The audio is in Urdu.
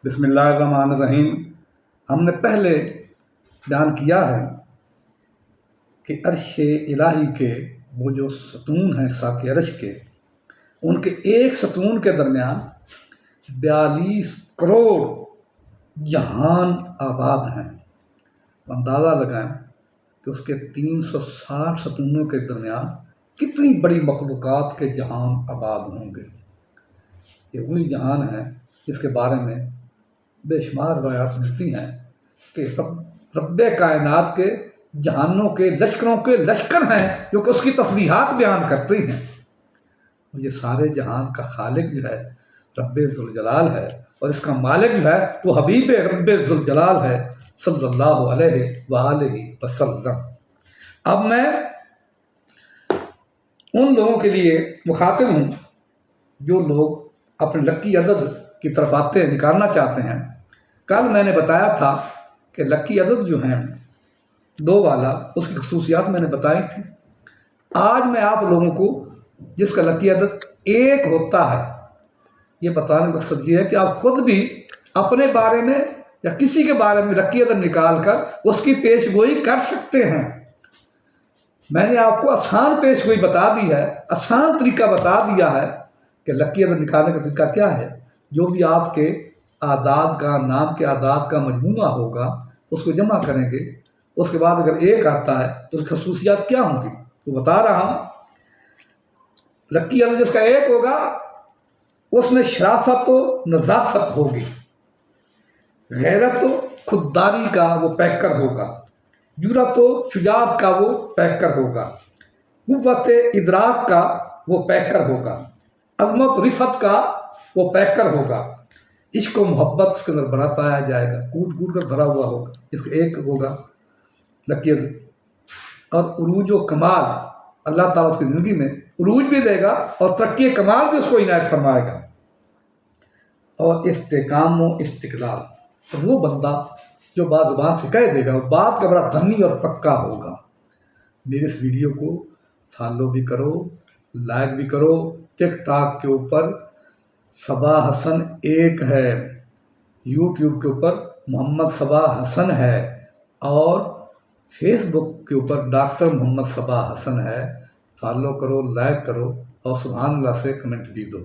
بسم اللہ الرحمن الرحیم۔ ہم نے پہلے بیان کیا ہے کہ عرش الہی کے وہ جو ستون ہیں ساق عرش کے، ان کے ایک ستون کے درمیان 42 کروڑ جہان آباد ہیں۔ تو اندازہ لگائیں کہ اس کے 360 ستونوں کے درمیان کتنی بڑی مخلوقات کے جہان آباد ہوں گے۔ یہ وہی جہان ہے جس کے بارے میں بے شمار روایات ملتی ہیں کہ رب کائنات کے جہانوں کے لشکروں کے لشکر ہیں جو کہ اس کی تسبیحات بیان کرتے ہیں۔ اور یہ سارے جہان کا خالق جو ہے رب ذوالجلال ہے، اور اس کا مالک جو ہے وہ حبیب رب ذوالجلال ہے صلی اللہ علیہ وآلہ وسلم۔ اب میں ان لوگوں کے لیے مخاطب ہوں جو لوگ اپنے لکی عدد کی طرف آتے ہیں، نکالنا چاہتے ہیں۔ کل میں نے بتایا تھا کہ لکی عدد جو ہیں 2 والا، اس کی خصوصیات میں نے بتائی تھی۔ آج میں آپ لوگوں کو جس کا لکی عدد 1 ہوتا ہے، یہ بتانے کا مقصد یہ ہے کہ آپ خود بھی اپنے بارے میں یا کسی کے بارے میں لکی عدد نکال کر اس کی پیش گوئی کر سکتے ہیں۔ میں نے آپ کو آسان پیش گوئی بتا دی ہے، آسان طریقہ بتا دیا ہے کہ لکی عدد نکالنے کا طریقہ کیا ہے۔ جو بھی آپ کے اعداد کا، نام کے اعداد کا مجموعہ ہوگا، اس کو جمع کریں گے، اس کے بعد اگر 1 آتا ہے تو اس کی خصوصیات کیا ہوں گی تو بتا رہا ہوں۔ لکی عدد جس کا 1 ہوگا اس میں شرافت و نظافت ہوگی، غیرت و خودداری کا وہ پیکر ہوگا، جرأت و شجاعت کا وہ پیکر ہوگا، قوت ادراک کا وہ پیکر ہوگا، عظمت و رفت کا وہ پیکر ہوگا، عشق و محبت اس کے اندر بھرا پایا جائے گا، کوٹ کوٹ کر بھرا ہوا ہوگا، اس کا 1 ہوگا لکی عدد۔ اور عروج و کمال، اللہ تعالیٰ اس کی زندگی میں عروج بھی دے گا اور ترقی کمال بھی اس کو عنایت فرمائے گا۔ اور استحکام و استقلال، وہ بندہ جو بات زبان سے کہہ دے گا وہ بات کا بڑا دھنی اور پکا ہوگا۔ میرے اس ویڈیو کو فالو بھی کرو، لائک بھی کرو۔ ٹک ٹاک کے اوپر صبا حسن 1 ہے، یوٹیوب کے اوپر محمد صبا حسن ہے، اور فیس بک کے اوپر ڈاکٹر محمد صبا حسن ہے۔ فالو کرو، لائک کرو، اور سبحان اللہ سے کمنٹ بھی دو۔